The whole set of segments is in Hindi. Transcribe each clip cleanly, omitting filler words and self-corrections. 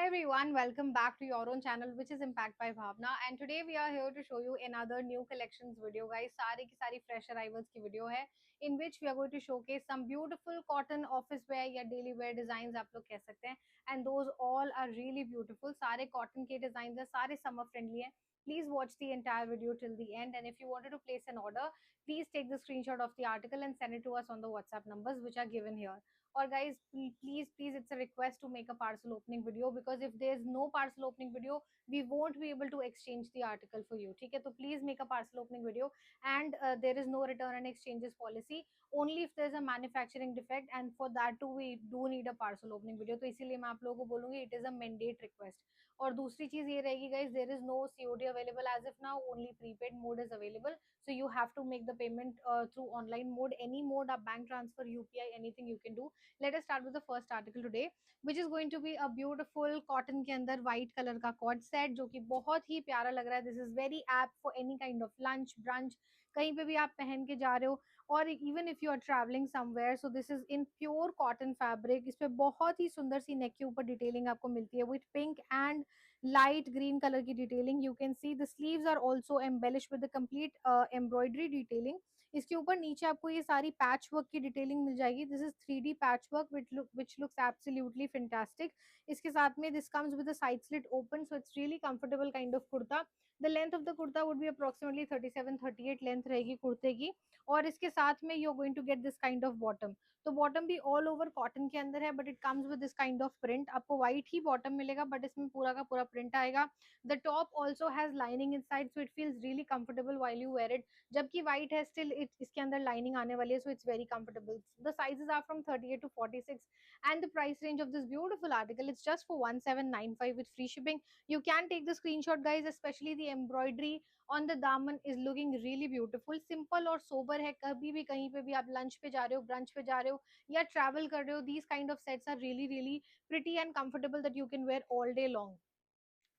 Hi everyone, welcome back to your own channel which is Impact by Bhavna, and today we are here to show you another new collections video guys. सारी की सारी fresh arrivals की video है in which we are going to showcase some beautiful cotton office wear या daily wear designs आप लोग कह सकते हैं, and those all are really beautiful. सारे cotton के designs हैं, सारे summer friendly हैं. Please watch the entire video till the end, and if you wanted to place an order, please take the screenshot of the article and send it to us on the WhatsApp numbers which are given here. Or guys, please, it's a request to make a parcel opening video, because if there's no parcel opening video, we won't be able to exchange the article for you. Okay, so please make a parcel opening video, and there is no return and exchanges policy, only if there's a manufacturing defect, and for that too we do need a parcel opening video. तो इसीलिए मैं आप लोगों को बोलूंगी it is a mandate request. और दूसरी चीज ये रहेगी guys, there is no COD available as of now, only prepaid mode is available, so you have to make the payment through online mode, any mode, a bank transfer, UPI, anything you can do. Let us start with the first article today, which is going to be a beautiful cotton के अंदर white color का cord set जो कि बहुत ही प्यारा लग रहा है. This is very apt for any kind of lunch, brunch, कहीं पे भी आप पहन के जा रहे हो, और even if you are travelling somewhere. So this is in pure cotton fabric. इस पे बहुत ही सुंदर सी नेक के ऊपर डिटेलिंग आपको मिलती है with pink and light green colour की detailing. You can see the sleeves are also embellish with the complete embroidery detailing. इसके ऊपर नीचे आपको ये सारी पैच वर्क की डिटेलिंग मिल जाएगी. This is 3D patch work which looks absolutely fantastic. इसके साथ में this comes with side slit open, so it's really comfortable kind of kurta. The length of the kurta would be approximately 37-38 length रहेगी कुर्ते की. और इसके साथ में you are going to get this kind of bottom. तो बॉटम भी ऑल ओवर कॉटन के अंदर है, but it comes with this kind of print. आपको व्हाइट ही बॉटम मिलेगा, बट इसमें पूरा का पूरा प्रिंट आएगा. The top also has lining inside, so it feels really comfortable while you wear it. जबकि व्हाइट है स्टिल इसके अंदर लाइनिंग आने वाली है, so it's very comfortable. The sizes are from 38 to 46, and the price range of this beautiful article is just for 1795 with free shipping. You can take the screenshot guys, especially the embroidery on the daman is looking really beautiful. Simple और sober है, कभी भी कहीं पे भी आप lunch पे जा रहे हो, brunch पे जा रहे हो या travel कर रहे हो, these kind of sets are really pretty and comfortable that you can wear all day long.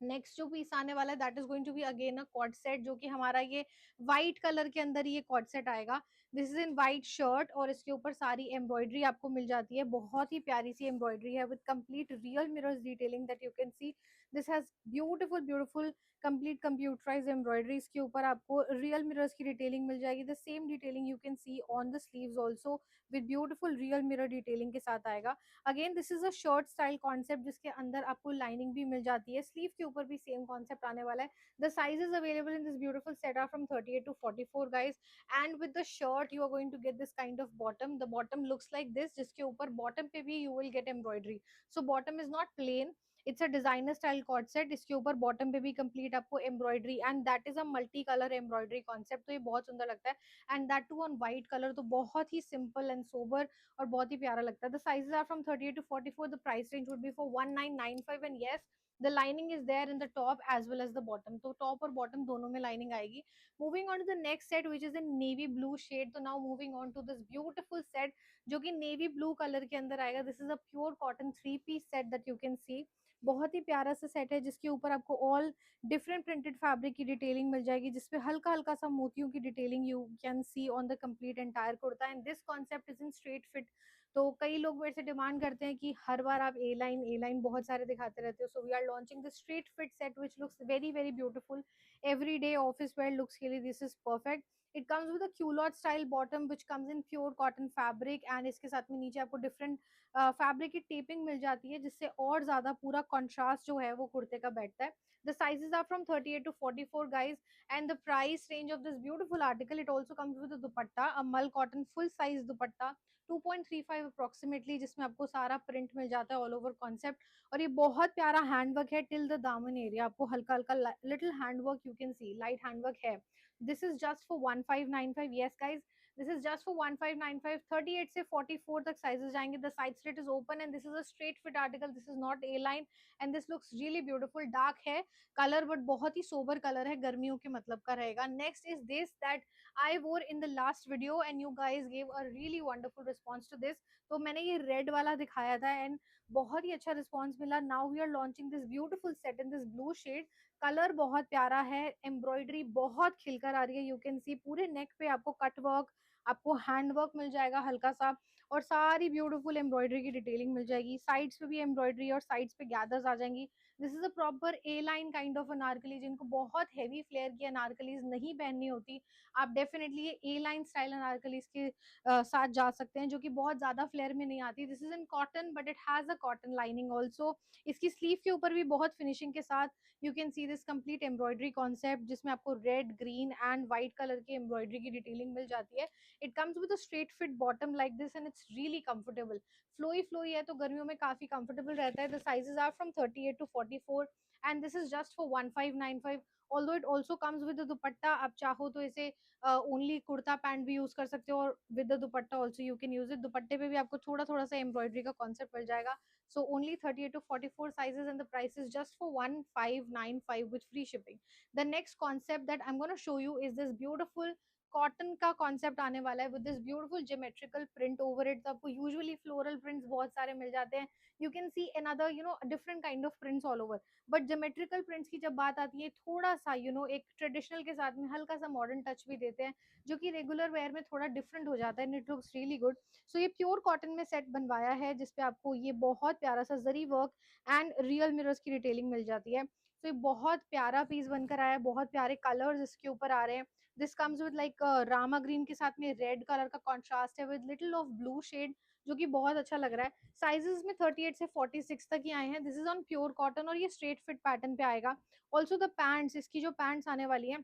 Next जो पीस आने वाला है that is going to be again a cord set, जो कि हमारा ये व्हाइट कलर के अंदर ये कॉर्ड सेट आएगा. This is in white shirt, और इसके ऊपर सारी एम्ब्रॉयडरी आपको मिल जाती है. बहुत ही प्यारी सी एम्ब्रॉयडरी है with complete real mirrors detailing that you can see. This has beautiful complete computerise embroidery. इसके ऊपर आपको रियल मिरर्स की डिटेलिंग मिल जाएगी. The same detailing you can see on the sleeves also with beautiful real mirror detailing के साथ आएगा. Again this is a shirt style concept जिसके अंदर आपको लाइनिंग भी मिल जाती है. स्लीव के ऊपर भी सेम कॉन्सेप्ट आने वाला है. The sizes available in this beautiful set are from 38 to 44 guys. And with the shirt you are going to get this kind of bottom. The bottom looks like this, जिसके ऊपर बॉटम पे भी you will get embroidery. So bottom is not plain, it's a designer style cord set. इसके ऊपर बॉटम पे भी कंप्लीट आपको embroidery, and that is a multi colour embroidery concept. तो ये बहुत सुंदर लगता है, and that too on white colour. तो बहुत ही सिंपल एंड सोबर और बहुत ही प्यारा लगता है. The sizes are from 38 to 44. The price range would be for 1995, and yes the lining is there in the top as well as the bottom. तो टॉप और बॉटम दोनों में लाइनिंग आएगी. Moving on to the next set which is in navy blue shade. तो now moving on to this beautiful set जो कि नेवी ब्लू कलर के अंदर आएगा. This is a pure cotton 3 piece set that you can see. बहुत ही प्यारा सा सेट है जिसके ऊपर आपको ऑल डिफरेंट प्रिंटेड फैब्रिक की डिटेलिंग मिल जाएगी, जिसपे हल्का हल्का सा मोतियों की detailing you can see on the complete entire kurta. And this concept is in straight fit. तो कई लोग मेरे से डिमांड करते हैं कि हर बार आप ए लाइन बहुत सारे दिखाते रहते हो. So we are launching the straight fit set which looks very beautiful. Every day office wear looks के लिए this is perfect. It comes with a culotte style bottom which comes in pure cotton fabric, and इसके साथ में नीचे आपको डिफरेंट फैब्रिक की टेपिंग मिल जाती है, जिससे और ज्यादा पूरा कॉन्ट्रास्ट जो है वो कुर्ते का बैठता है. The sizes are from 38 to 44 guys, and the price range of this beautiful article, it also comes with a dupatta, a mull cotton full size dupatta, 2.35 approximately, जिसमें आपको सारा प्रिंट मिल जाता है ऑल ओवर कॉन्सेप्ट. और ये बहुत प्यारा हैंडवर्क है टिल द दामन एरिया. आपको हल्का हल्का little handwork you can see, light handwork है. This is just for 1595. Yes guys, this is just for 1595. 38 से 44 तक साइजेस जाएंगे. The side slit is open, and this is a straight fit article. This is not A line, and this looks really beautiful. Dark है कलर, बट बहुत ही सोबर कलर है, गर्मियों के मतलब का रहेगा. Next is this that I wore in the last video, and you guys gave a really wonderful response to this. तो मैंने ये रेड वाला दिखाया था, एंड बहुत ही अच्छा रिस्पॉन्स मिला. Now we are launching this beautiful set in this blue shade. Colour बहुत प्यारा है, एम्ब्रॉयडरी बहुत खिलकर आ रही है. यू कैन सी पूरे नेक पे आपको कट वर्क, आपको हैंड वर्क मिल जाएगा हल्का सा. और सारी ब्यूटीफुल एम्ब्रॉयडरी की डिटेलिंग मिल जाएगी। साइड्स पे भी एम्ब्रॉयडरी और साइड्स पे गैदर्स आ जाएंगी। This is a proper A line kind of Anarkali. जिनको बहुत हैवी फ्लेयर की अनारकलीज नहीं पहननी होती, आप डेफिनेटली ये ए लाइन स्टाइल अनारकलीज के साथ जा सकते हैं, जो कि बहुत ज्यादा फ्लेयर में नहीं आती। This is in cotton but it has a cotton lining also. इसकी स्लीव के ऊपर भी बहुत फिनिशिंग के साथ you can see this complete embroidery concept, जिसमें आपको red, green and white colour की एम्ब्रॉयडरी की डिटेलिंग मिल जाती है। It comes with a straight fit bottom like this and it's really comfortable. Flowy flowy है तो गर्मियों में काफी कंफर्टेबल रहता है। The sizes are from 38 to 44 and this is just for 1595। Although it also comes with dupatta, आप चाहो तो इसे ओनली कुर्ता पैंट भी यूज कर सकते हो, और with the dupatta also you can use it. दुपट्टे पे भी आपको थोड़ा थोड़ा सा एम्ब्रॉयडरी का कॉन्सेप्ट मिल जाएगा। So only 38 to 44 sizes and the price is just for 1595 with free shipping. The next concept that I'm going to show you is this beautiful cotton का कॉन्सेप्ट आने वाला है with this beautiful geometrical print over it. तो आपको यूजुअली फ्लोरल प्रिंट्स बहुत सारे मिल जाते हैं, you can see another different kind of prints all over. But geometrical prints की जब बात आती है, थोड़ा सा एक ट्रेडिशनल के साथ में हल्का सा मॉडर्न टच भी देते हैं, जो कि रेगुलर वेयर में थोड़ा डिफरेंट हो जाता है and it looks really good. So ये प्योर कॉटन में सेट बनवाया है, जिसपे आपको ये बहुत प्यारा सा जरी वर्क एंड रियल मिरर्स की डिटेलिंग मिल जाती है। तो ये बहुत प्यारा पीस बनकर आया है, बहुत प्यारे कलर्स इसके ऊपर आ रहे हैं। This comes with like Rama green के साथ में रेड कलर का कॉन्ट्रास्ट है with little of blue shade, जो कि बहुत अच्छा लग रहा है। साइजेस में 38 से 46 तक ही आए हैं। This is on pure cotton और ये स्ट्रेट फिट पैटर्न पे आएगा। ऑल्सो द पैंट्स, इसकी जो पैंट्स आने वाली है,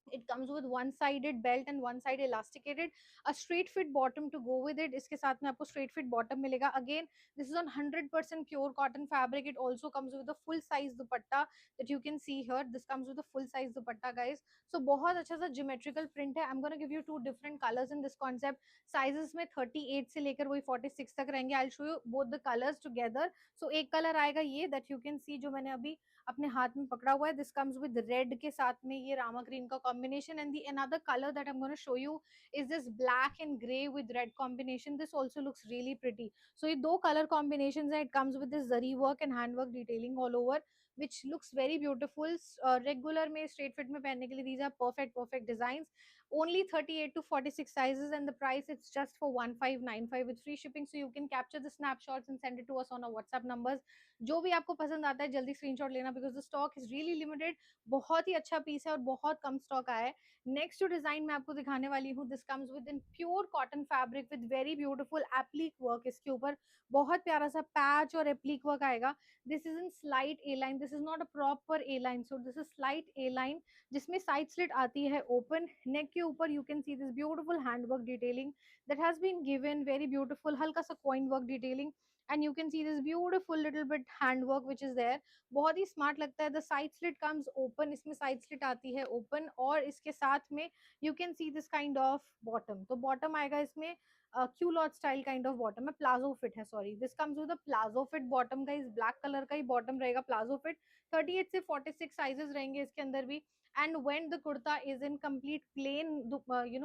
it comes with one sided belt and one side elasticated, a straight fit bottom to go with it। इसके साथ में आपको straight fit bottom मिलेगा। Again, this is on 100% pure cotton fabric। It also comes with a full size dupatta that you can see here। This comes with a full size dupatta guys। So बहुत अच्छा सा geometrical print है। I'm gonna give you two different colors in this concept। Sizes में 38 से लेकर वही 46 तक रहेंगे। I'll show you both the colors together। So एक color आएगा ये that you can see, जो मैंने अभी अपने हाथ में पकड़ा हुआ है। दिस कम्स विद रेड के साथ में ये रामा ग्रीन का combination and the another colour that I am gonna show you is this black and grey with red combination. This also looks really pretty. So ये दो कलर कॉम्बिनेशन है। It comes with this zari work and hand work detailing all over which looks very beautiful। Regular में straight fit में पहनने के लिए these are perfect designs। Only 38 to 46 sizes and the price it's just for 1595 with free shipping। So you can capture the snapshots and send it to us on our WhatsApp numbers। जो भी आपको पसंद आता है जल्दी स्क्रीनशॉट लेना, because the stock is really limited. बहुत ही अच्छा पीस है और बहुत कम स्टॉक आया है। नेक्स्ट जो डिजाइन मैं आपको दिखाने वाली हूँ, this comes with in pure cotton fabric with very beautiful applique work. इसके ऊपर बहुत प्यारा सा पैच और एप्लिक वर्क आएगा। This is in slight A line, this is not a proper A line, so this is slight A line, जिसमें साइड स्लिट आती है ओपन। नेक के ऊपर you can see this beautiful hand work detailing that has been given, very beautiful हल्का सा coin work detailing and you can see this beautiful little bit hand work which is there। बहुत ही स्मार्ट लगता है। The side slit comes open, इसमें साइड स्लिट आती है ओपन, और इसके साथ में you can see this kind of bottom. तो बॉटम आएगा इसमें culotte style kind of bottom है, प्लाजो फिट है, sorry this comes with a palazzo fit bottom का। इस ब्लैक कलर का ही बॉटम रहेगा, प्लाजो फिट। 38 से 46 साइजेस रहेंगे इसके अंदर भी। And when the kurta is in complete plain,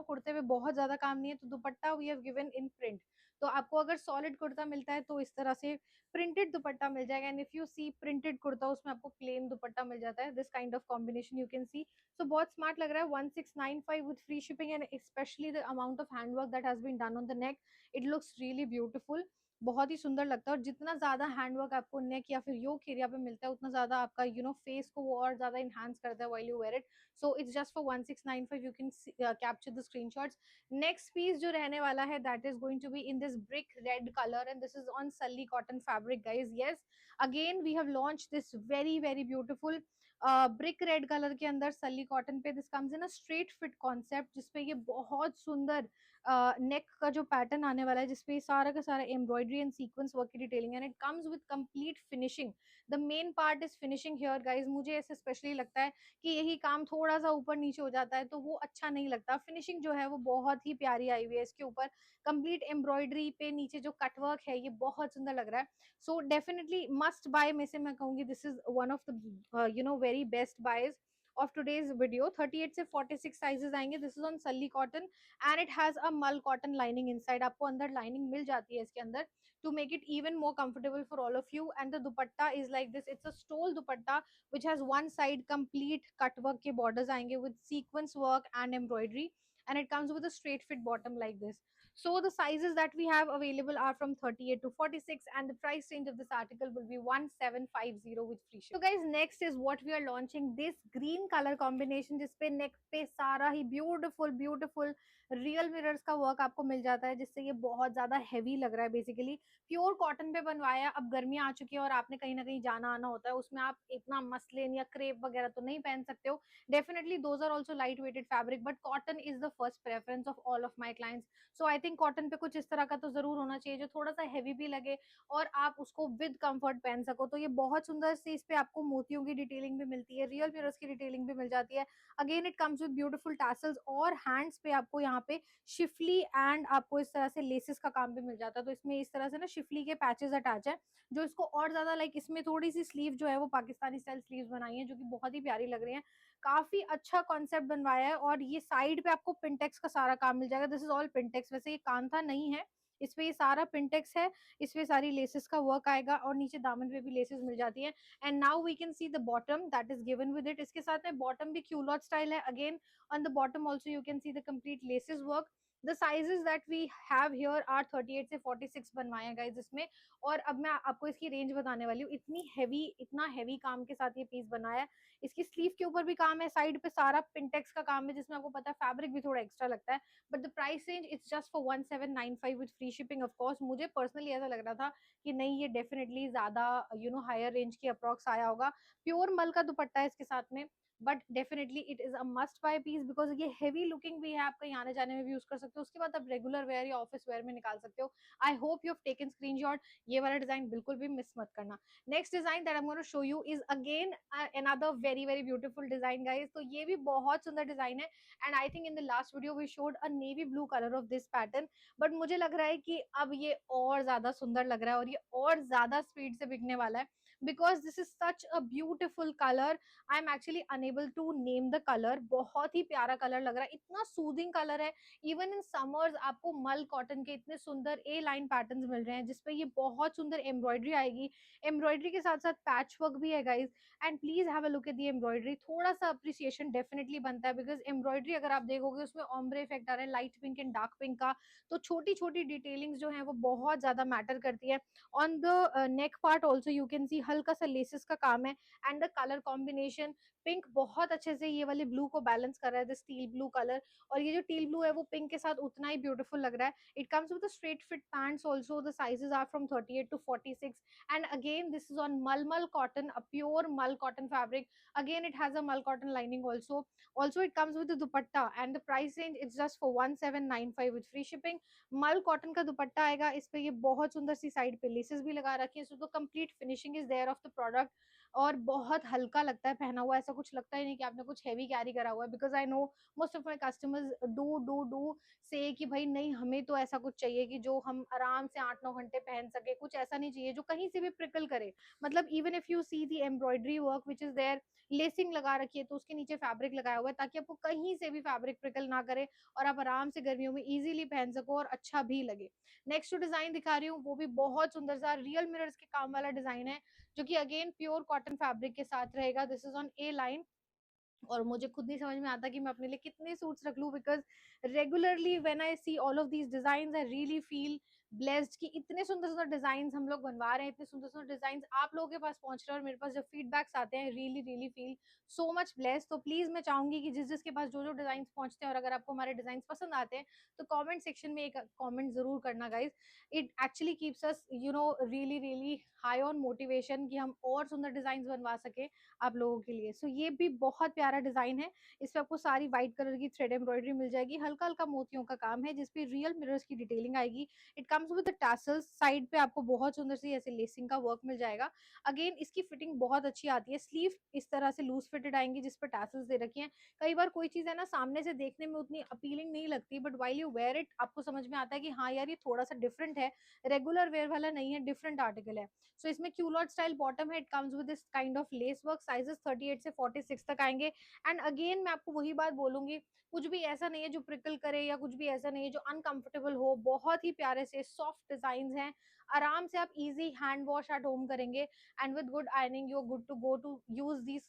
कुर्ते में बहुत ज्यादा काम नहीं है, तो dupatta we have given in print. तो आपको अगर सॉलिड कुर्ता मिलता है तो इस तरह से प्रिंटेड दुपट्टा मिल जाएगा, and if you see printed kurta, उसमें आपको प्लेन दुपट्टा मिल जाता है। This kind of combination you can see. So बहुत स्मार्ट लग रहा है। 1695 with free shipping and specially the amount of handwork that has been done on the neck, it looks really beautiful. बहुत ही सुंदर लगता है, और जितना ज्यादा हैंडवर्क आपको नेक या फिर योक एरिया पे मिलता है, उतना ज्यादा आपका फेस को वो और ज्यादा इनहांस करता है while you wear it. So it's just for 1695। You can capture the screenshots. Next piece जो रहने वाला है, that is going to be in this brick red colour and this is on सली cotton fabric guys. Yes, again we have launch this very very beautiful brick red colour के अंदर सली कॉटन पे। This comes in a straight fit concept, जिसपे ये बहुत सुंदर नेक का जो पैटर्न आने वाला है, जिसपे सारा का सारा एम्ब्रॉयडरी एंड सीक्वेंस वर्क की डिटेलिंग है। And it comes with complete finishing. The main part is finishing here guys. मुझे ऐसे स्पेशली लगता है कि यही काम थोड़ा सा ऊपर नीचे हो जाता है तो वो अच्छा नहीं लगता। फिनिशिंग जो है वो बहुत ही प्यारी आई हुई है इसके ऊपर। कंप्लीट एम्ब्रॉयडरी पे नीचे जो कटवर्क है, ये बहुत सुंदर लग रहा है। सो डेफिनेटली मस्ट बाय में से मैं कहूंगी this is one of the very best buys of today's video। 38 से 46 sizes आएंगे। दिस इज ऑन सल्ली cotton and it has a mul cotton lining inside. आपको अंदर लाइनिंग मिल जाती है इसके अंदर to make it even more comfortable for all of you। And the dupatta is like this, it's a stole dupatta which has one side complete cut work के borders आएंगे with sequence work and embroidery, and it comes with a straight fit bottom like this। So the sizes that we have available are from 38 to 46, and the price range of this article will be 1750 with free shipping. So guys, next is what we are launching, this green color combination जिसपे neck पे सारा ही beautiful रियल मिरर्स का वर्क आपको मिल जाता है, जिससे ये बहुत ज्यादा हैवी लग रहा है। बेसिकली प्योर कॉटन पे बनवाया, अब गर्मियां आ चुकी है और आपने कहीं ना कहीं जाना आना होता है, उसमें आप इतना मसलिन या क्रेप वगैरह तो नहीं पहन सकते हो। Definitely those are also light weighted fabric, but cotton is the first preference of all of my clients. So I think cotton पे कुछ इस तरह का तो जरूर होना चाहिए जो थोड़ा सा हैवी भी लगे और आप उसको विद कंफर्ट पहन सको। तो ये बहुत सुंदर सी, इस पे आपको मोतियों की डिटेलिंग भी मिलती है, रियल मिरर्स की डिटेलिंग भी मिल जाती है। Again it comes with beautiful tassels, और हैंड्स पे आपको यहाँ पे शिफली एंड आपको इस तरह से लेसेस का काम भी मिल जाता है। तो इसमें इस तरह से ना शिफली के पैचेस अटैच है, जो इसको और ज्यादा लाइक, इसमें थोड़ी सी स्लीव जो है वो पाकिस्तानी स्टाइल स्लीव बनाई है, जो कि बहुत ही प्यारी लग रही है। काफी अच्छा कॉन्सेप्ट बनवाया है, और ये साइड पे आपको पिंटेक्स का सारा काम मिल जाएगा। दिस इज ऑल पिंटेक्स, वैसे ये कांथा नहीं है, इस पे ये सारा पिंटेक्स है। इसमें सारी लेसेस का वर्क आएगा, और नीचे दामन पे भी लेसेस मिल जाती है। And now we can see the bottom that is given with it. इसके साथ में बॉटम भी क्यूलॉट स्टाइल है। Again on the bottom also you can see the complete laces work. The sizes that we have here are 38 से 46 बनवाए हैं गाइज इसमें। और अब मैं आपको इसकी रेंज बताने वाली हूँ। इतना हैवी काम के साथ ये पीस बनाया है। इसकी स्लीव के ऊपर भी काम है, साइड पे सारा पिंटेक्स का काम है, जिसमें आपको पता है फैब्रिक भी थोड़ा एक्स्ट्रा लगता है। But the price range it's just for 1795 with free shipping. Of course मुझे पर्सनली ऐसा लग रहा था कि नहीं, ये डेफिनेटली ज्यादा हायर रेंज की अप्रॉक्स आया होगा। प्योर मल का दुपट्टा है इसके साथ में, but definitely it is a must buy piece, because ये हेवी लुकिंग भी है, आप कहीं आने जाने में भी यूज कर सकते हो, उसके बाद आप रेगुलर वेयर या ऑफिस वेयर में निकाल सकते हो। I hope you have taken screenshot. ये वाला डिजाइन बिल्कुल भी मिस मत करना। Next design that I am gonna show you is again another very beautiful design guys। तो ये भी बहुत सुंदर डिजाइन है, and I think in the last video we showed a navy blue colour of this pattern, but मुझे लग रहा है कि अब ये और ज्यादा सुंदर लग रहा है, और ये और ज्यादा स्पीड से बिकने वाला है, because this is such a beautiful colour. I am actually unable to name the colour. बहुत ही प्यारा कलर लग रहा है, इतना सूदिंग कलर है। इवन इन समर्स आपको मल कॉटन के इतने सुंदर ए लाइन पैटर्न्स मिल रहे हैं, जिसपे ये बहुत सुंदर एम्ब्रॉयडरी आएगी। एम्ब्रॉयडरी के साथ साथ पैच वर्क भी है guys, and please have a look at the embroidery. थोड़ा सा अप्रिसिएशन डेफिनेटली बनता है, बिकॉज एम्ब्रॉयडरी अगर आप देखोगे उसमें ऑम्ब्रे इफेक्ट आ रहा है light pink and dark pink का, तो छोटी छोटी डिटेलिंग्स जो है वो बहुत ज्यादा मैटर करती है। On the neck part also you can सी हल्का सा लेसेस का काम है, and the colour combination pink बहुत अच्छे से ये वाले ब्लू को बैलेंस कर रहा है, द स्टील ब्लू कलर। और ये जो टील ब्लू है वो पिंक के साथ उतना ही ब्यूटीफुल लग रहा है। It comes with straight fit pants also, the sizes are from 38 to 46, and again this is on malmal cotton, a pure mal cotton fabric. Again it has a mal cotton lining also it comes with the dupatta, and the price range it's just for 1795 with free shipping। mal cotton का दुपट्टा आएगा, इस पे ये बहुत सुंदर सी साइड पे लेसेस भी लगा रखी है, so the complete finishing is there of the product. और बहुत हल्का लगता है पहना हुआ, ऐसा कुछ लगता ही नहीं कि आपने कुछ हैवी कैरी करा हुआ है, because I know most of my customers do से कि भाई नहीं, हमें तो ऐसा कुछ चाहिए कि जो हम आराम से 8-9 घंटे पहन सके, कुछ ऐसा नहीं चाहिए जो कहीं से भी प्रिकल करे। मतलब even if you see the embroidery work which is there, lacing लगा रखी है तो उसके नीचे फैब्रिक लगाया हुआ है, ताकि आपको कहीं से भी फैब्रिक प्रिकल ना करे, और आप आराम से गर्मियों में इजीली पहन सको और अच्छा भी लगे। नेक्स्ट जो डिजाइन दिखा रही हूँ वो भी बहुत सुंदर सा रियल मिरर्स के काम वाला डिजाइन है, जो कि अगेन प्योर कॉटन फैब्रिक के साथ रहेगा। This is on A line, और मुझे खुद नहीं समझ में आता कि मैं अपने लिए कितने सूट्स रख लूं, because regularly when I see all of these designs I really feel blessed कि इतने सुंदर सुंदर डिजाइन हम लोग बनवा रहे हैं, इतने सुंदर सुंदर डिजाइन आप लोगों के पास पहुंच रहे हैं, और मेरे पास जब फीडबैक्स आते हैं really feel so much blessed. तो प्लीज मैं चाहूंगी कि जिस जिसके पास जो जो डिजाइन पहुंचते हैं, और अगर आपको हमारे डिजाइन पसंद आते हैं, तो कॉमेंट सेक्शन में एक कॉमेंट जरूर करना guys. It actually keeps us really high on motivation कि हम और सुंदर डिजाइन बनवा सके आप लोगों के लिए। सो ये भी बहुत प्यारा डिजाइन है, इसमें आपको सारी व्हाइट कलर की थ्रेड एम्ब्रॉयडरी मिल जाएगी, हल्का हल्का मोतियों का काम है, जिसपे रियल मिरर्स की डिटेलिंग आएगी। It comes with tassels, side पे आपको बहुत सुंदर सी ऐसे लेसिंग का वर्क मिल जाएगा। अगेन इसकी फिटिंग बहुत अच्छी आती है, स्लीव इस तरह से लूज फिटेड आएंगी जिसपे टैसल्स दे रखी हैं। कई बार कोई चीज है ना सामने से देखने में उतनी अपीलिंग नहीं लगती, but while you wear it आपको समझ में आता है कि हाँ यार ये थोड़ा सा डिफरेंट है, रेगुलर वेयर वाला नहीं है, डिफरेंट आर्टिकल है। सो इसमें क्यूलॉट स्टाइल बॉटम है, it comes with this kind of lace work, sizes 38 से 46 तक आएंगे। एंड अगेन मैं आपको वही बात बोलूंगी, कुछ भी ऐसा नहीं है जो प्रिकल करे, या कुछ भी ऐसा नहीं है जो अनकंफर्टेबल हो, बहुत ही प्यारे से सॉफ्ट डिजाइन हैं, आराम से आप easy hand wash at home करेंगे and with good ironing you are good to go to use these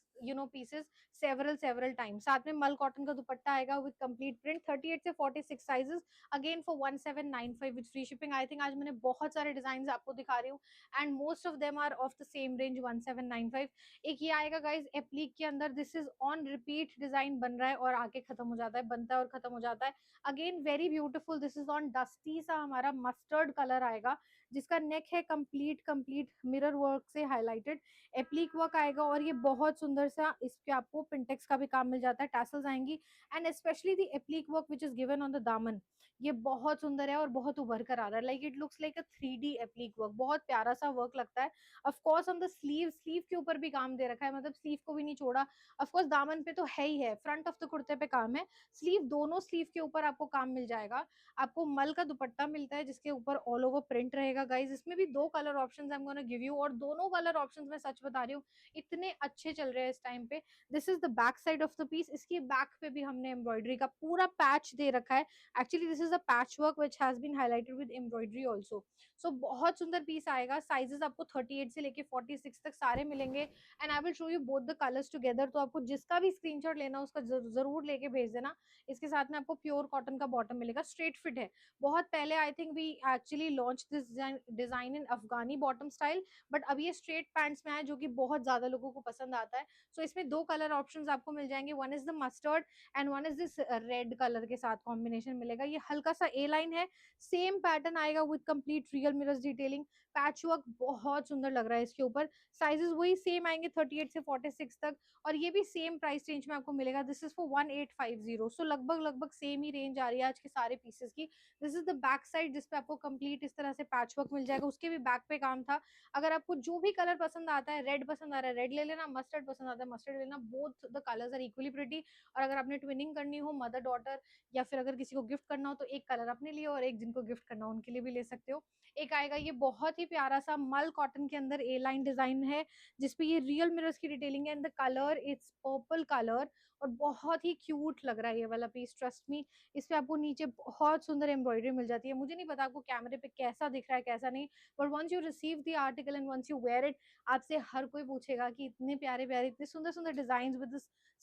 pieces several time. साथ में मल कॉटन का दुपट्टा आएगा विद कंप्लीट प्रिंट, 38 से 46 sizes, again for 1795 with free shipping. I think आज मैंने बहुत सारे डिजाइन आपको दिखा रही हूँ and most of them are of the same range 1795। एक ये आएगा गाइज एप्लीक के अंदर, this is on repeat design बन रहा है और आके खत्म हो जाता है, बनता है और खत्म हो जाता है। Again very beautiful, this is on dusty सा हमारा मस्टर्ड कलर आएगा, जिसका नेक है कंप्लीट कंप्लीट मिरर वर्क से हाईलाइटेड, एप्लीक वर्क आएगा और ये बहुत सुंदर सा, इस पे आपको पिंटेक्स का भी काम मिल जाता है, टैसल्स आएंगी and specially the एप्लीक work which is given on the दामन, ये बहुत सुंदर है और बहुत उभर कर आ रहा है, like it looks like a 3D एप्लीक work, बहुत प्यारा सा वर्क लगता है। Of course on the sleeve, sleeve के ऊपर भी काम दे रखा है, मतलब स्लीव को भी नहीं छोड़ा। ऑफ कोर्स दामन पे तो है ही है, फ्रंट ऑफ द कुर्ते पे काम है, स्लीव, दोनों स्लीव के ऊपर आपको काम मिल जाएगा। आपको मल का दुपट्टा मिलता है जिसके ऊपर ऑल ओवर प्रिंट रहेगा गाइज, इसमें भी दो colour options I am gonna give you, और दोनों कलर ऑप्शंस मैं सच बता रही हूँ इतने अच्छे चल रहे हैं इस टाइम पे। This is the back side of the piece, इसकी बैक पे भी हमने एम्ब्रॉयडरी का पूरा पैच दे रखा है, actually this is a patch work which has been highlighted with embroidery also. So बहुत सुंदर पीस आएगा, साइजेस आपको 38 से लेके 46 तक सारे मिलेंगे and I will show you both the colours together. तो आपको जिसका भी स्क्रीनशॉट लेना उसका जरूर लेके भेज देना। इसके साथ में आपको प्योर कॉटन का बॉटम मिलेगा, स्ट्रेट फिट है। बहुत पहले I think we actually launch this design in Afghani bottom style, but अब ये स्ट्रेट पैंट्स में है जो कि बहुत ज्यादा लोगों को पसंद आता है। सो इसमें दो कलर ऑप्शंस आपको मिल जाएंगे, one is the mustard and one is this red colour के साथ कॉम्बिनेशन मिलेगा। ये हल्का सा ए लाइन है, सेम पैटर्न आएगा with complete real mirrors detailing, patch work बहुत सुंदर लग रहा है इसके ऊपर। साइजेस वही सेम आएंगे 38 से 46 तक, और ये भी सेम प्राइस रेंज में आपको मिलेगा, दिस इज फॉर 1850। सो लगभग लगभग सेम ही रेंज आ रही है आज के सारे पीसेस की। This is the back side जिसपे आपको कंप्लीट इस तरह से पैच वर्क मिल जाएगा, उसके भी बैक पे काम था। अगर आपको जो भी कलर पसंद आता है, रेड पसंद आ रहा है रेड ले लेना, मस्टर्ड पसंद आता है मस्टर्ड ले लेना, both the colours are equally pretty. और अगर आपने ट्विनिंग करनी हो मदर डॉटर, या फिर अगर किसी को गिफ्ट करना हो तो एक कलर अपने लिए और एक जिनको गिफ्ट करना हो उनके लिए भी ले सकते हो। एक आएगा ये बहुत ही प्यारा सा मल कॉटन के अंदर ए लाइन डिजाइन है, जिसपे ये रियल मिरर्स की डिटेलिंग है and the colour it's purple colour, और बहुत ही क्यूट लग रहा है ये वाला पीस, ट्रस्ट मी। इस पे आपको नीचे बहुत सुंदर एम्ब्रॉयडरी मिल जाती है, मुझे नहीं पता आपको कैमरे पे कैसा दिख रहा है कैसा नहीं, but once you receive the article and once you wear it, आपसे हर कोई पूछेगा कि इतने प्यारे प्यारे इतने सुंदर सुंदर design with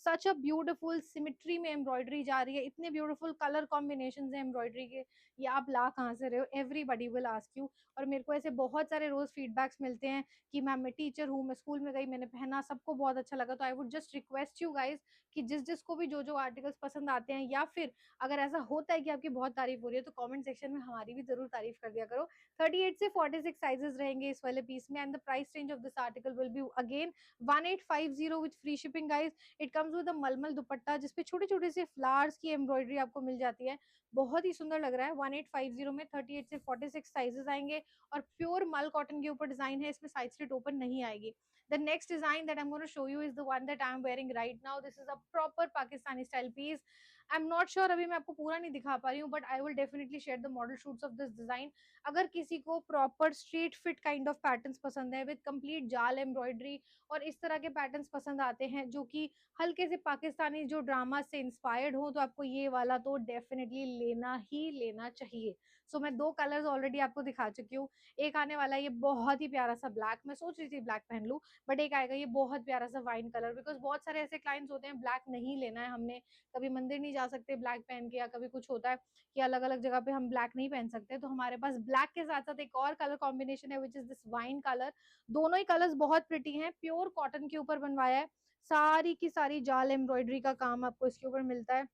such a beautiful symmetry में एम्ब्रॉयडरी जा रही है, इतने ब्यूटीफुल कलर कॉम्बिनेशन है एम्ब्रॉयडरी के, ये आप ला कहाँ से रहे हो, एवरीबडी विल आस्क यू। और मेरे को ऐसे बहुत सारे रोज फीडबैक्स मिलते हैं कि मैम मैं टीचर हूँ, मैं स्कूल में गई, मैंने पहना, सबको बहुत अच्छा लगा। तो I would just request you guys कि जिस जिसको भी जो जो आर्टिकल्स पसंद आते हैं, या फिर अगर ऐसा होता है कि आपकी बहुत तारीफ हो रही है, तो कमेंट सेक्शन में हमारी भी जरूर तारीफ कर दिया करो। 38 से 46 साइजेस रहेंगे इस वाले पीस में and the price range of this article will be again 1850 with free shipping guys. It comes with अ मलमल दुपट्टा जिसपे छोटे छोटे से फ्लावर्स की एम्ब्रॉयडरी आपको मिल जाती है, बहुत ही सुंदर लग रहा है। 1850 में 38 से 46 साइजेस आएंगे और प्योर मल कॉटन के ऊपर डिजाइन है, इसमें साइड स्लिट ओपन नहीं आएगी। The next design that I'm going to show you is the one that I'm wearing right now. This is a proper Pakistani style piece. I'm not sure अभी मैं आपको पूरा नहीं दिखा पा रही हूँ, but I will definitely share the model shoots of this design. अगर किसी को proper straight fit kind of patterns पसंद है with complete जाल embroidery और इस तरह के patterns पसंद आते हैं जो कि हल्के से पाकिस्तानी जो ड्रामा से इंस्पायर्ड हो, तो आपको ये वाला तो डेफिनेटली लेना ही लेना चाहिए। सो मैं दो कलर्स ऑलरेडी आपको दिखा चुकी हूँ। एक आने वाला है ये बहुत ही प्यारा सा ब्लैक, मैं सोच रही थी ब्लैक पहन लूं, बट एक आएगा ये बहुत प्यारा सा वाइन कलर, बिकॉज बहुत सारे ऐसे क्लाइंट्स होते हैं ब्लैक नहीं लेना है हमने, कभी मंदिर नहीं जा सकते ब्लैक पहन के, या कभी कुछ होता है कि अलग अलग जगह पे हम ब्लैक नहीं पहन सकते, तो हमारे पास ब्लैक के साथ साथ एक और कलर कॉम्बिनेशन है which is this wine colour. दोनों ही कलर्स बहुत प्रिटी हैं, प्योर कॉटन के ऊपर बनवाया है, सारी की सारी जाल एम्ब्रॉयडरी का काम आपको इसके ऊपर मिलता है।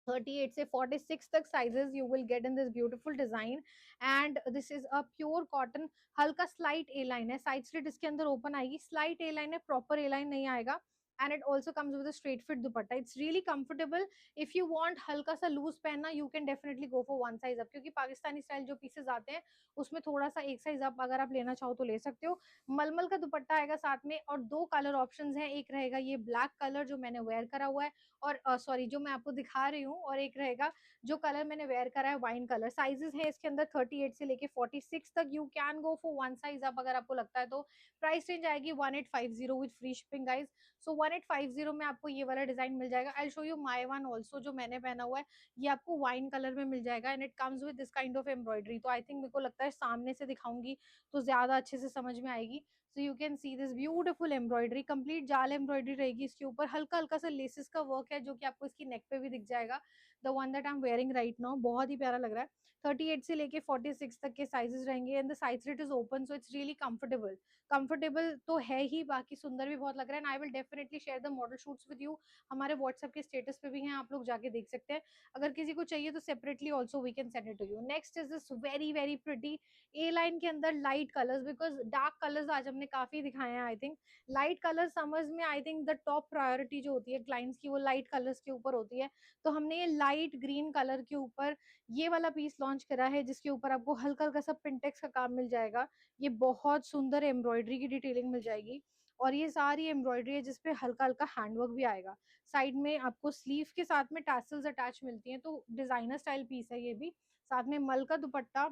38 से 46 तक sizes you will get in this beautiful design and this is a pure cotton. हल्का स्लाइट ए लाइन है, साइड स्लिट इसके अंदर ओपन आएगी, स्लाइट ए लाइन है, प्रॉपर ए लाइन नहीं आएगा। And it also comes with straight fit dupatta, it's really comfortable. If you want हल्का सा लूज पहनना, you can definitely go for one size up, क्योंकि पाकिस्तानी स्टाइल जो पीसेस आते हैं उसमें थोड़ा सा एक साइज अप अगर आप लेना चाहो तो ले सकते हो। मलमल का दुपट्टा आएगा साथ में, और दो कलर ऑप्शंस हैं, एक रहेगा ये ब्लैक कलर जो मैंने वेयर करा हुआ है, और सॉरी जो मैं आपको दिखा रही हूँ, और एक रहेगा जो कलर मैंने वेयर करा है वाइन कलर। साइजेस है इसके अंदर 38 से लेके 46 तक, you can go for one size up अगर आपको लगता है तो। प्राइस रेंज आएगी 1850 विद फ्री शिपिंग गाइज। सो 1850 में आपको ये वाला डिजाइन मिल जाएगा। I show you my one also, जो मैंने पहना हुआ है, ये आपको वाइन कलर में मिल जाएगा and it comes with this kind of embroidery. तो आई थिंक मेरे को लगता है सामने से दिखाऊंगी तो ज्यादा अच्छे से समझ में आएगी। So you can see this beautiful embroidery, complete जाल एम्ब्रॉयडरी रहेगी इसके ऊपर, हल्का हल्का सा लेसेस का वर्क है जो कि आपको इसकी नेक पे भी दिख जाएगा। The one that I am wearing right now, बहुत ही प्यारा लग रहा है। 38 से लेके 46 तक के साइजेस रहेंगे and the size slit is open, so it's really comfortable. Comfortable तो है ही, बाकी सुंदर भी बहुत लग रहा है। And I will definitely share the model shoots with you, हमारे व्हाट्सएप के स्टेटस पे भी हैं, आप लोग जाके देख सकते हैं। अगर किसी को चाहिए तो separately also we can send it to you. Next is this very very pretty A line के अंदर light colours, because dark colours आज हमने काफी दिखाए हैं। I think light colour summers में I think the top priority जो होती है क्लाइंट्स की वो लाइट कलर्स के ऊपर होती है। तो हमने ये लाइट ग्रीन कलर के ऊपर ये वाला पीस लॉन्च करा है जिसके ऊपर आपको हल्का हल्का सा पिंटेक्स का काम मिल जाएगा। ये बहुत सुंदर एम्ब्रॉयडरी की डिटेलिंग मिल जाएगी और ये सारी एम्ब्रॉयडरी है जिसपे हल्का हल्का हैंडवर्क भी आएगा। साइड में आपको स्लीव के साथ में टैसल्स अटैच मिलती हैं, तो डिजाइनर स्टाइल पीस है ये भी। साथ में मल का dupatta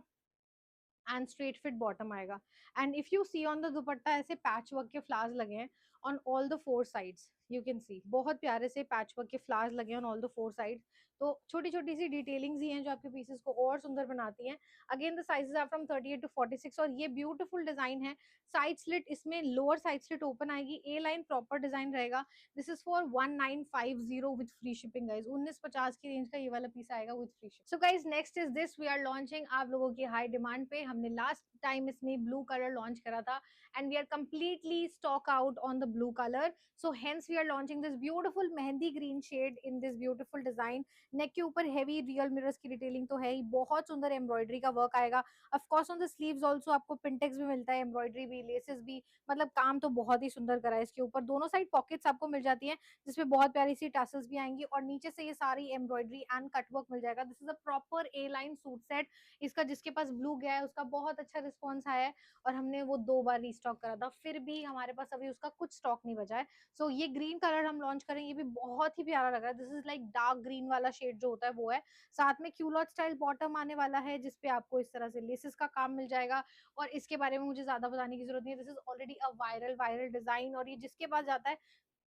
and straight fit bottom आएगा। And if you see on the dupatta ऐसे पैच वर्क के फ्लावर्स लगे हैं on all the four sides, you can see बहुत प्यारे से पैच वर्क के फ्लावर्स लगे हैं on all the four sides. तो छोटी छोटी सी डिटेलिंग्स ही हैं जो आपके पीसेस को और सुंदर बनाती हैं। Again the sizes are from 38 to 46 और ये ब्यूटीफुल डिजाइन है। साइड स्लिट इसमें लोअर साइड स्लिट ओपन आएगी, ए लाइन प्रॉपर डिजाइन रहेगा। This is for 1950 with free shipping guys, 1950 की रेंज का ये वाला पीस आएगा with free shipping. So guys next is this, we are launching आप लोगों की हाई डिमांड पे, हमने लास्ट टाइम इसमें ब्लू कलर लॉन्च करा था and we are completely stock out on the blue color, so hence we are launching this beautiful mehndi green shade in this beautiful design। नेक के ऊपर हेवी रियल मिरर्स की डिटेलिंग तो है ही, बहुत सुंदर एम्ब्रॉयडरी का वर्क आएगा। Of course on the sleeves also आपको पिंटेक्स भी मिलता है, एम्ब्रॉयडरी भी, लेसेस भी, मतलब काम तो बहुत ही सुंदर करा है इसके ऊपर। दोनों साइड पॉकेट्स आपको मिल जाती हैं जिसपे बहुत प्यारी सी टैसल्स भी आएंगी और नीचे से ये सारी एम्ब्रॉयडरी एंड कटवर्क मिल जाएगा। This is a proper A line suit set. इसका जिसके पास ब्लू गया है उसका बहुत अच्छा रिस्पॉन्स आया है और हमने वो 2 बार रीस्टॉक करा था, फिर भी हमारे पास अभी उसका कुछ स्टॉक नहीं बचा है। सो ये ग्रीन कलर हम लॉन्च करें, ये भी बहुत ही प्यारा लग रहा है। This is like dark green वाला शेड जो होता है वो है। साथ में क्यूलॉट स्टाइल बॉटम आने वाला है जिसपे आपको इस तरह से लेसेस का काम मिल जाएगा और इसके बारे में मुझे ज्यादा बताने की जरूरत नहीं है। This is already a viral viral design और ये जिसके पास जाता है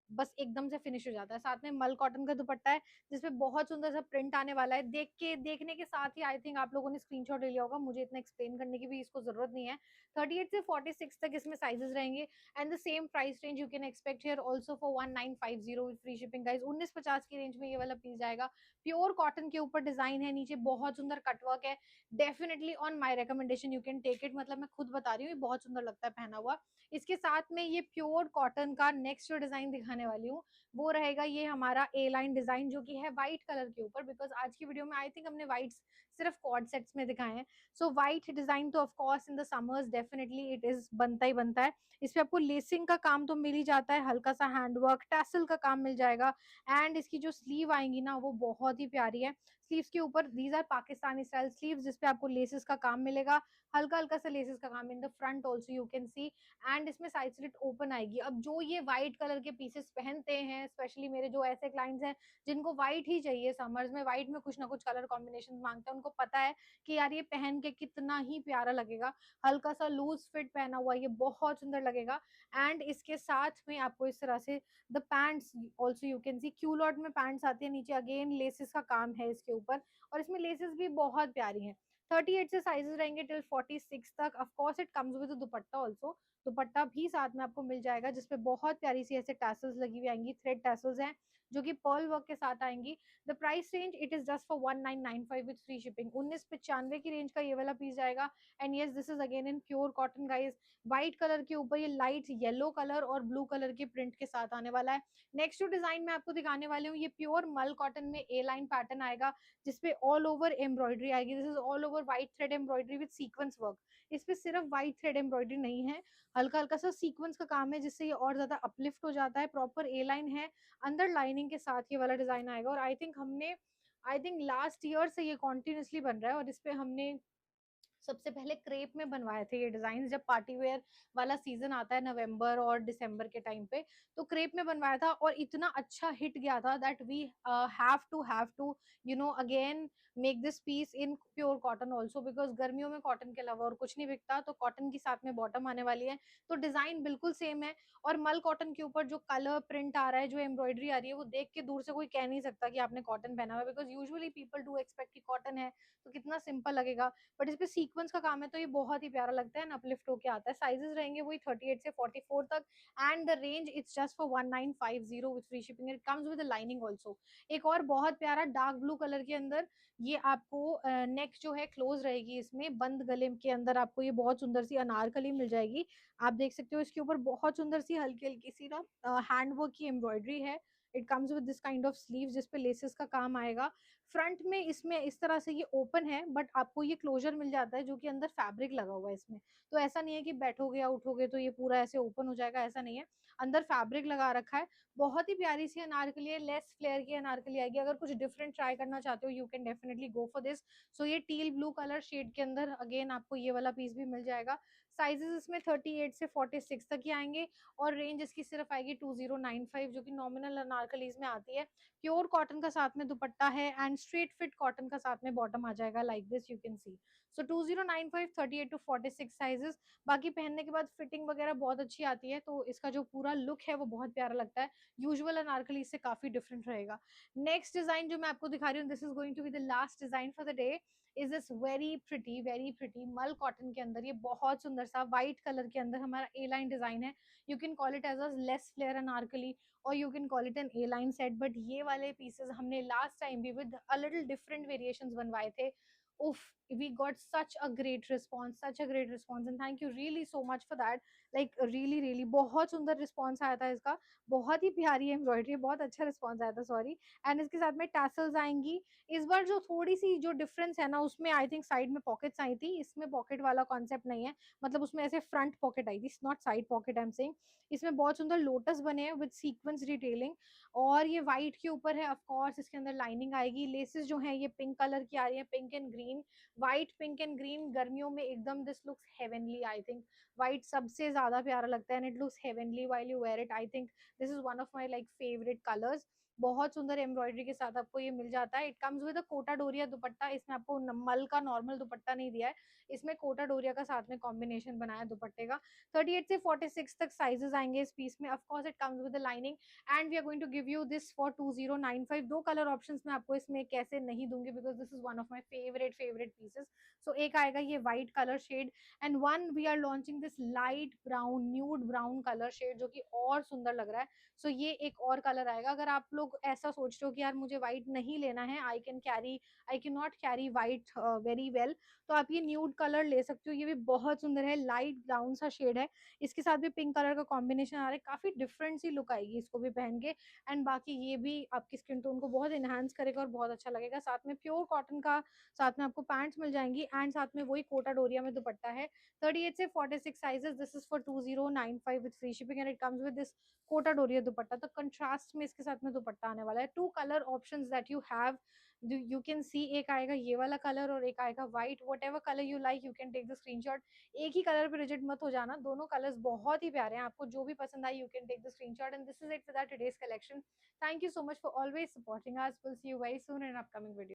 बस एकदम से फिनिश हो जाता है। साथ में मल कॉटन का दुपट्टा है जिसपे बहुत सुंदर सा प्रिंट आने वाला है। देखने के साथ ही आई थिंक आप लोगों ने स्क्रीनशॉट ले लिया होगा, मुझे इतना एक्सप्लेन करने की भी इसको जरूरत नहीं है। 38 से 46 तक इसमें साइजेस रहेंगे and the same price range you can expect here also for 1950 with free shipping guys. 1950 की रेंज में ये वाला पीस जाएगा। प्योर कॉटन के ऊपर डिजाइन है, नीचे बहुत सुंदर कटवर्क है। Definitely on my recommendation you can take it, मतलब मैं खुद बता रही हूँ ये बहुत सुंदर लगता है पहना हुआ। इसके साथ में ये प्योर कॉटन का नेक्स्ट जो डिजाइन दिखाने वाली हूँ वो रहेगा ये हमारा ए लाइन डिजाइन जो कि है व्हाइट कलर के ऊपर, बिकॉज आज की वीडियो में आई थिंक हमने व्हाइट सिर्फ कॉर्ड सेट्स में दिखाए हैं। सो व्हाइट डिजाइन तो of course in the summers definitely it is बनता ही बनता है। इस पे आपको लेसिंग का काम तो मिल ही जाता है, हल्का सा हैंडवर्क टैसल का काम मिल जाएगा एंड इसकी जो स्लीव आएंगी ना वो बहुत ही प्यारी है। स्लीव्स के ऊपर these are Pakistani style sleeves जिसपे आपको लेसेस का काम मिलेगा, हल्का हल्का सा लेसेस का काम in the front also you can C. And इसमें साइड स्लिट ओपन आएगी। अब जो ये व्हाइट कलर के पीसेस पहनते हैं, स्पेशली मेरे जो ऐसे क्लाइंट्स हैं जिनको व्हाइट ही चाहिए, समर्स में व्हाइट में कुछ ना कुछ कलर कॉम्बिनेशन मांगते हैं, उनको पता है कि यार ये पहन के कितना ही प्यारा लगेगा। हल्का सा लूज फिट पहना हुआ ये बहुत सुंदर लगेगा। एंड इसके साथ में आपको इस तरह से the pants also you can C, culotte में पैंट्स आती है, नीचे अगेन लेसेस का काम है इसके ऊपर और इसमें लेसेस भी बहुत प्यारी हैं। 38 से साइजेस रहेंगे टिल 46 तक। Of course it comes with dupatta also, दुपट्टा भी साथ में आपको मिल जाएगा जिसपे बहुत प्यारी सी ऐसे टैसल्स लगी हुई आएंगी, थ्रेड टैसल्स हैं जो कि पर्ल वर्क के साथ आएंगी। The price range it is just for 1995 with free shipping. 1995 की रेंज का ये वाला पीस जाएगा। And yes this is again in pure cotton guys, white colour के ऊपर ये लाइट येलो कलर और ब्लू कलर के प्रिंट के साथ आने वाला है। नेक्स्ट जो डिजाइन मैं आपको दिखाने वाली हूँ ये प्योर मल कॉटन में ए लाइन पैटर्न आएगा जिसपे ऑल ओवर एम्ब्रॉयडरी आएगी। This is all over white thread embroidery with sequence work. इस पे सिर्फ व्हाइट थ्रेड एम्ब्रॉयडरी नहीं है, हल्का हल्का सा सीक्वेंस का काम है जिससे ये और ज्यादा अपलिफ्ट हो जाता है। प्रॉपर ए लाइन है, अंदर लाइनिंग के साथ ये वाला डिजाइन आएगा और आई थिंक लास्ट ईयर से ये कॉन्टिन्यूसली बन रहा है और इस पे हमने सबसे पहले क्रेप में बनवाए थे ये डिजाइन, जब पार्टी वेयर वाला सीजन आता है नवंबर और दिसंबर के टाइम पे, तो क्रेप में बनवाया था और इतना अच्छा हिट गया था that we have to again make this piece in pure cotton also, because गर्मियों में कॉटन के अलावा और कुछ नहीं बिकता, तो कॉटन की साथ में बॉटम आने वाली है, तो डिजाइन बिल्कुल सेम है। और मल कॉटन के ऊपर जो कलर प्रिंट आ रहा है, जो एम्ब्रॉयडरी आ रही है, वो देख के दूर से कोई कह नहीं सकता कि आपने कॉटन पहना हुआ है, because usually people do expect कि कॉटन है तो कितना सिंपल लगेगा, बट इस पे सीक्वेंस का काम है तो ये बहुत ही प्यारा लगता है, अपलिफ्ट होके आता है। साइजेस रहेंगे वही 38 से 44 तक, and the range it's just for 1950 with free shipping, it comes with lining also. एक और बहुत प्यारा डार्क ब्लू कलर के अंदर, ये आपको नेक जो है क्लोज रहेगी, इसमें बंद गले के अंदर आपको ये बहुत सुंदर सी अनारकली मिल जाएगी। आप देख सकते हो इसके ऊपर बहुत सुंदर सी हल्की हल्की सी ना हैंड वर्क की एम्ब्रॉयडरी है। It comes with this kind of sleeve जिस पे लेसेस का काम आएगा। फ्रंट में इसमें इस तरह से ये ओपन है, बट आपको ये क्लोजर मिल जाता है जो कि अंदर फैब्रिक लगा हुआ है इसमें, तो ऐसा नहीं है कि बैठोगे या उठोगे तो ये पूरा ऐसे ओपन हो जाएगा, ऐसा नहीं है, अंदर फैब्रिक लगा रखा है। बहुत ही प्यारी सी अनारकली है, लेस फ्लेयर की अनारकली आएगी। अगर कुछ डिफरेंट ट्राई करना चाहते हो you can definitely go for this. So ये टील ब्लू कलर शेड के अंदर अगेन आपको ये वाला पीस भी मिल जाएगा। साइजेस इसमें 38 से 46 तक ही आएंगे, और रेंज इसकी सिर्फ आएगी 2095, जो कि नॉमिनल अनारकलीज में आती है। प्योर कॉटन का साथ में दुपट्टा है, एंड स्ट्रेट फिट कॉटन का साथ में बॉटम आ जाएगा, like this you can see. So 2095, 38 to 46 sizes. बाकी पहनने के बाद फिटिंग वगैरह बहुत अच्छी आती है, तो इसका जो पूरा लुक है वो बहुत प्यारा लगता है, यूजुअल अनारकली से काफी डिफरेंट रहेगा। नेक्स्ट डिजाइन जो मैं आपको दिखा रही हूँ, this is going to be the last design for the day, is this very pretty mul cotton के अंदर, ये बहुत सुंदर सा व्हाइट कलर के अंदर हमारा ए लाइन डिजाइन है। You can call it as a less flare anarkali, और you can call it an A line set, but ये वाले पीसेस हमने लास्ट टाइम भी with a little different variations बनवाए थे। उफ, we got such a great response, and thank you really so much for that. like really बहुत सुंदर रिस्पॉन्स आया था इसका, बहुत ही प्यारी एम्ब्रॉयडरी, बहुत अच्छा रिस्पॉन्स आया था, सॉरी। एंड इसके साथ में टैसल्स आएंगी। इस बार जो थोड़ी सी जो डिफरेंस है ना, उसमें आई थिंक साइड में पॉकेट्स आई थी, इसमें पॉकेट वाला कॉन्सेप्ट नहीं है, मतलब उसमें ऐसे फ्रंट पॉकेट आई थी, not side pocket, I am saying. इसमें बहुत सुंदर लोटस बने हैं विद सीक्वेंस डिटेलिंग, और ये व्हाइट के ऊपर है, ऑफ कोर्स इसके अंदर लाइनिंग आएगी। लेसेस जो है ये पिंक कलर की आ रही है, pink and green, white pink and green गर्मियों में एकदम this looks heavenly, I think white सबसे ज्यादा प्यारा लगता है, and it looks heavenly while you wear it. I think this is one of my like favourite colours. बहुत सुंदर एम्ब्रॉयडरी के साथ आपको ये मिल जाता है। It comes with a Kota Doria dupatta, इसमें आपको मल का नॉर्मल दुपट्टा नहीं दिया है, इसमें कोटा डोरिया का साथ में कॉम्बिनेशन बनाया है दुपट्टे का। 38 से 46 तक साइजेस आएंगे इस पीस में, of course it comes with lining, and we are going to give you this for 2095। दो कलर ऑप्शंस में आपको इसमें कैसे नहीं दूंगी, because this is one of my favourite pieces. So एक आएगा ये white colour shade, and one we are launching this light brown nude brown colour shade, जो कि और सुंदर लग रहा है। सो ये एक और कलर आएगा। अगर आप लोग ऐसा सोच रहे हो कि यार मुझे व्हाइट नहीं लेना है, I can not carry white very well, तो आप ये न्यूड कलर ले सकते हो, ये भी बहुत सुंदर है, लाइट ब्राउन सा शेड है। इसके साथ भी पिंक कलर का कॉम्बिनेशन आ रहा है, काफी डिफरेंट सी लुक आएगी इसको भी पहन के। एंड बाकी ये भी आपकी स्किन टोन को बहुत इनहांस करेगा और बहुत अच्छा लगेगा। साथ में प्योर कॉटन का साथ में आपको पैंट्स मिल जाएंगी, एंड साथ में वही कोटा डोरिया में दुपट्टा है। 38 से 46 sizes, this is for 2095 with free shipping, and it comes with this Kota Doria dupatta. तो कंट्रास्ट में इसके साथ में दुपट्टा आने वाला है। Two colour options that you have, you can see, एक आएगा ये वाला कलर और एक आएगा white, whatever colour you like you can take the screenshot. एक ही कलर पे रिजिड मत हो जाना, दोनों कलर्स बहुत ही प्यारे हैं, आपको जो भी पसंद आए you can take the screenshot. And this is it for that today's collection. Thank you so much for always supporting us. We'll see you very soon in an upcoming video.